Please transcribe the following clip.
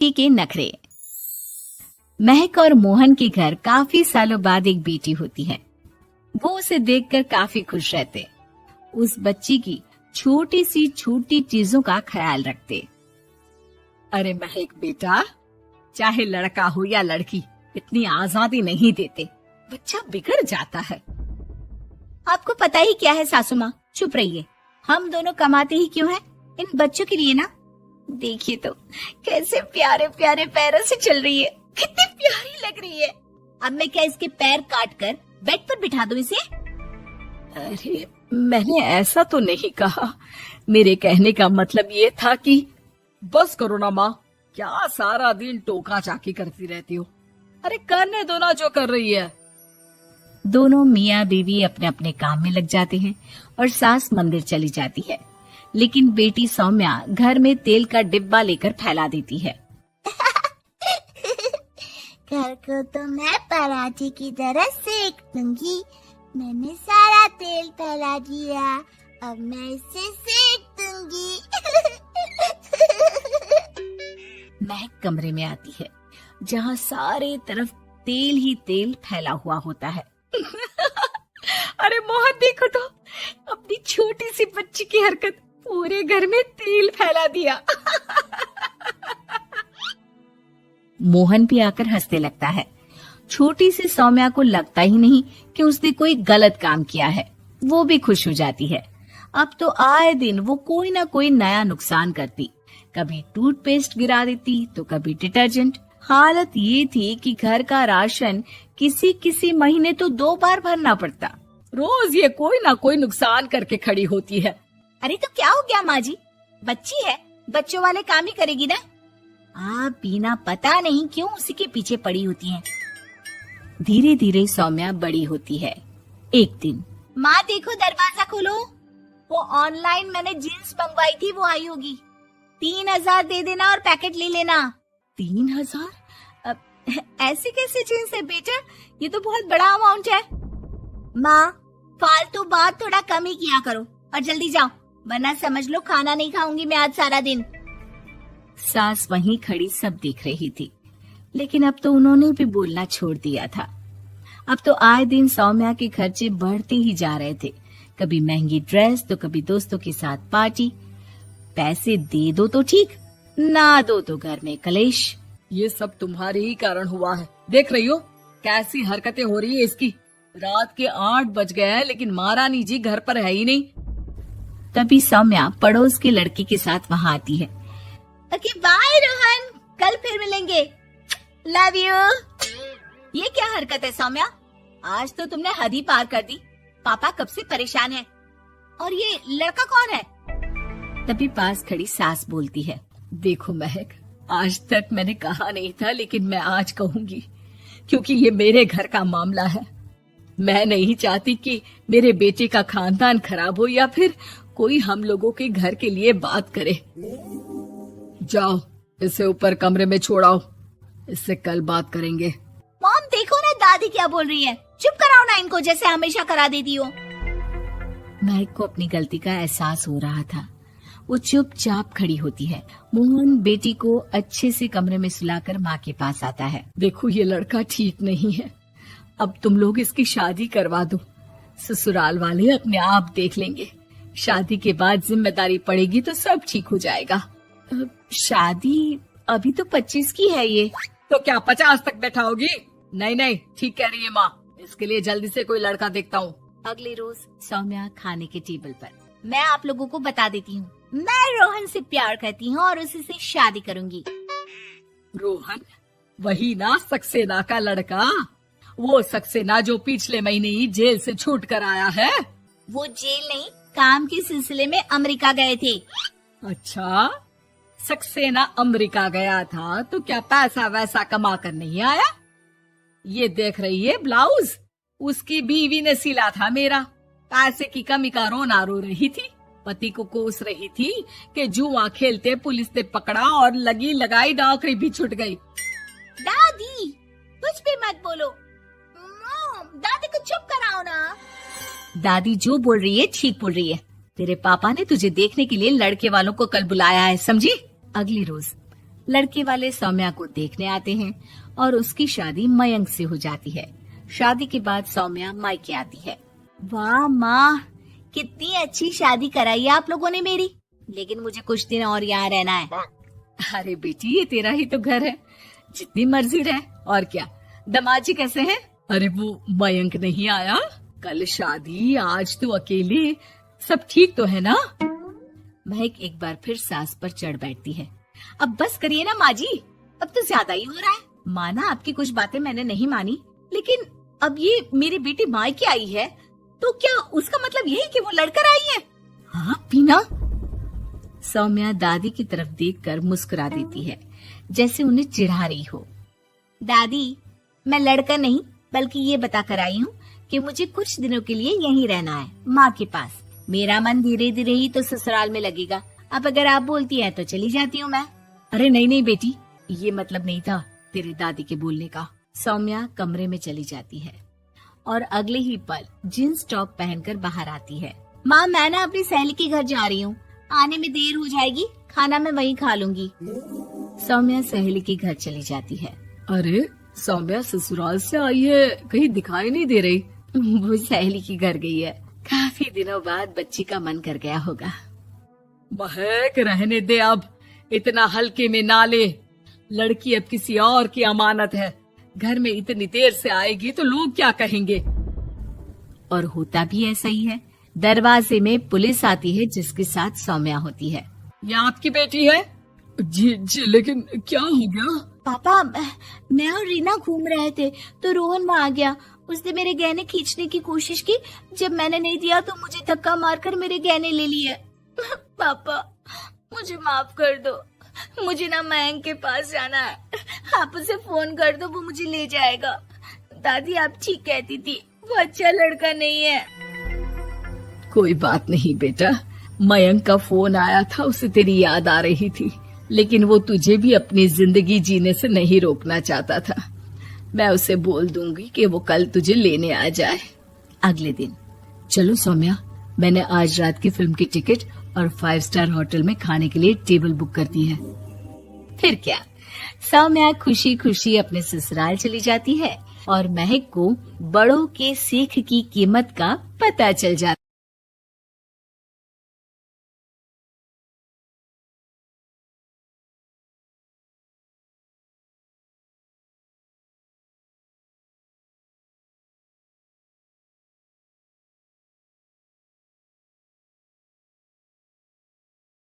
बेटी के नखरे। महक और मोहन के घर काफी सालों बाद एक बेटी होती है। वो उसे देखकर काफी खुश रहते। उस बच्ची की छोटी सी छोटी चीजों का ख्याल रखते। अरे महक बेटा, चाहे लड़का हो या लड़की, इतनी आजादी नहीं देते, बच्चा बिगड़ जाता है। आपको पता ही क्या है सासू माँ, चुप रहिए। हम दोनों कमाते ही क्यों हैं? इन बच्चों के लिए ना। देखिए तो कैसे प्यारे प्यारे पैरों से चल रही है, कितनी प्यारी लग रही है। अब मैं क्या इसके पैर काट कर बेड पर बिठा दूं इसे? अरे मैंने ऐसा तो नहीं कहा। मेरे कहने का मतलब ये था कि बस करो ना माँ, क्या सारा दिन टोका चाकी करती रहती हो। अरे करने दो ना जो कर रही है। दोनों मियाँ बीवी अपने अपने काम में लग जाते हैं और सास मंदिर चली जाती है, लेकिन बेटी सौम्या घर में तेल का डिब्बा लेकर फैला देती है। घर को तो मैं पराठे की तरह सेक दूंगी। मैंने सारा तेल फैला दिया, अब मैं इसे सेक दूंगी। महक कमरे में आती है जहाँ सारे तरफ तेल ही तेल फैला हुआ होता है। अरे मोहन देखो तो, अपनी छोटी सी बच्ची की हरकत, पूरे घर में तेल फैला दिया। मोहन भी आकर हंसने लगता है। छोटी सी सौम्या को लगता ही नहीं कि उसने कोई गलत काम किया है। वो भी खुश हो जाती है। अब तो आए दिन वो कोई ना कोई नया नुकसान करती। कभी टूथपेस्ट गिरा देती तो कभी डिटर्जेंट। हालत ये थी कि घर का राशन किसी किसी महीने तो 2 बार भरना पड़ता। रोज ये कोई ना कोई नुकसान करके खड़ी होती है। अरे तो क्या हो गया माँ जी, बच्ची है, बच्चों वाले काम ही करेगी ना। आप बिना पता नहीं क्यों उसी के पीछे पड़ी होती हैं। धीरे धीरे सौम्या बड़ी होती है। एक दिन, माँ देखो दरवाजा खोलो, वो ऑनलाइन मैंने जीन्स मंगवाई थी, वो आई होगी। 3000 दे देना और पैकेट ले लेना। 3000? ऐसे कैसे जीन्स है बेटा, ये तो बहुत बड़ा अमाउंट है। माँ फालतू बात थोड़ा कम ही किया करो और जल्दी जाओ, वरना समझ लो खाना नहीं खाऊंगी मैं आज सारा दिन। सास वहीं खड़ी सब देख रही थी, लेकिन अब तो उन्होंने भी बोलना छोड़ दिया था। अब तो आए दिन सौम्या के खर्चे बढ़ते ही जा रहे थे। कभी महंगी ड्रेस तो कभी दोस्तों के साथ पार्टी। पैसे दे दो तो ठीक, ना दो तो घर में कलेश। ये सब तुम्हारे ही कारण हुआ है। देख रही हो कैसी हरकतें हो रही है इसकी। रात के 8 बज गए हैं, लेकिन महारानी जी घर पर है ही नहीं। तभी सौम्या पड़ोस के लड़की के साथ वहाँ आती है। ओके बाय रोहन, कल फिर मिलेंगे, लव यू। ये क्या हरकत है सौम्या, आज तो तुमने हद ही पार कर दी। पापा कब से परेशान है। और ये लड़का कौन है? तभी पास खड़ी सास बोलती है। देखो महक, आज तक मैंने कहा नहीं था, लेकिन मैं आज कहूंगी, क्योंकि ये मेरे घर का मामला है। मैं नहीं चाहती कि मेरे बेटे का खानदान खराब हो या फिर कोई हम लोगों के घर के लिए बात करे। जाओ इसे ऊपर कमरे में छोड़ाओ, इससे कल बात करेंगे। मॉम देखो ना दादी क्या बोल रही है, चुप कराओ ना इनको, जैसे हमेशा करा देती हो। महक को अपनी गलती का एहसास हो रहा था। वो चुपचाप खड़ी होती है। मोहन बेटी को अच्छे से कमरे में सुलाकर माँ के पास आता है। देखो ये लड़का ठीक नहीं है, अब तुम लोग इसकी शादी करवा दो। ससुराल वाले अपने आप देख लेंगे। शादी के बाद जिम्मेदारी पड़ेगी तो सब ठीक हो जाएगा। शादी अभी तो 25 की है ये। तो क्या 50 तक बैठाओगी? नहीं नहीं, ठीक कह रही है माँ, इसके लिए जल्दी से कोई लड़का देखता हूँ। अगले रोज सौम्या खाने के टेबल पर। मैं आप लोगों को बता देती हूँ, मैं रोहन से प्यार करती हूँ और उसी से शादी करूंगी। रोहन? वही ना सक्सेना का लड़का, वो सक्सेना जो पिछले महीने ही जेल से छूट कर आया है। वो जेल नहीं, काम के सिलसिले में अमेरिका गए थे। अच्छा, सक्सेना अमेरिका गया था तो क्या पैसा वैसा कमा कर नहीं आया? ये देख रही है ब्लाउज, उसकी बीवी ने सिला था मेरा। पैसे की कमी का रोना रो रही थी, पति को कोस रही थी कि जुआ खेलते पुलिस ने पकड़ा और लगी लगाई नौकरी भी छूट गई। दादी कुछ भी मत बोलो। मॉम, दादी को चुप कराओ ना। दादी जो बोल रही है ठीक बोल रही है। तेरे पापा ने तुझे देखने के लिए लड़के वालों को कल बुलाया है, समझी? अगले रोज लड़के वाले सौम्या को देखने आते हैं और उसकी शादी मयंक से हो जाती है। शादी के बाद सौम्या मायके आती है। वाह माँ, कितनी अच्छी शादी कराई है आप लोगों ने मेरी। लेकिन मुझे कुछ दिन और यहाँ रहना है। अरे बेटी, ये तेरा ही तो घर है, जितनी मर्जी रह। और क्या, दामाद जी कैसे हैं? अरे वो मयंक नहीं आया, कल शादी, आज तो अकेले, सब ठीक तो है ना? महक एक बार फिर सास पर चढ़ बैठती है। अब बस करिए ना माँ जी, अब तो ज्यादा ही हो रहा है। माना आपकी कुछ बातें मैंने नहीं मानी, लेकिन अब ये मेरी बेटी मायके आई है तो क्या उसका मतलब यही कि वो लड़कर आई है? हाँ पीना। सौम्या दादी की तरफ देखकर मुस्कुरा देती है, जैसे उन्हें चिढ़ा रही हो। दादी, मैं लड़का नहीं बल्कि ये बता कर आई हूँ कि मुझे कुछ दिनों के लिए यहीं रहना है, माँ के पास। मेरा मन धीरे धीरे ही तो ससुराल में लगेगा। अब अगर आप बोलती हैं तो चली जाती हूँ मैं। अरे नहीं नहीं बेटी, ये मतलब नहीं था तेरे दादी के बोलने का। सौम्या कमरे में चली जाती है और अगले ही पल जींस टॉप पहनकर बाहर आती है। माँ, मैं ना अपनी सहेली के घर जा रही हूँ, आने में देर हो जाएगी, खाना मैं वहीं खा लूंगी। सौम्या सहेली के घर चली जाती है। अरे सौम्या ससुराल से आई है, कहीं दिखाई नहीं दे रही। वो सहेली के घर गई है, काफी दिनों बाद बच्ची का मन कर गया होगा। महक, रहने दे अब, इतना हल्के में ना ले। लड़की अब किसी और की अमानत है, घर में इतनी देर से आएगी तो लोग क्या कहेंगे। और होता भी ऐसा ही है। दरवाजे में पुलिस आती है जिसके साथ सौम्या होती है। ये आपकी बेटी है? जी जी, लेकिन क्या हो गया? पापा, मैं और रीना घूम रहे थे तो रोहन वहाँ आ गया। उसने मेरे गहने खींचने की कोशिश की, जब मैंने नहीं दिया तो मुझे धक्का मारकर मेरे गहने ले लिए। पापा, मुझे माफ कर दो, मुझे ना मयंक के पास जाना है। आप उसे फोन कर दो, वो मुझे ले जाएगा। दादी आप ठीक कहती थी, वो अच्छा लड़का नहीं है। कोई बात नहीं बेटा, मयंक का फोन आया था, उसे तेरी याद आ रही थी, लेकिन वो तुझे भी अपनी जिंदगी जीने से नहीं रोकना चाहता था। मैं उसे बोल दूंगी कि वो कल तुझे लेने आ जाए। अगले दिन। चलो सौम्या, मैंने आज रात की फिल्म की टिकट और 5 स्टार होटल में खाने के लिए टेबल बुक कर दी है। फिर क्या, सौम्या खुशी खुशी अपने ससुराल चली जाती है और महक को बड़ों के सीख की कीमत का पता चल जाता है।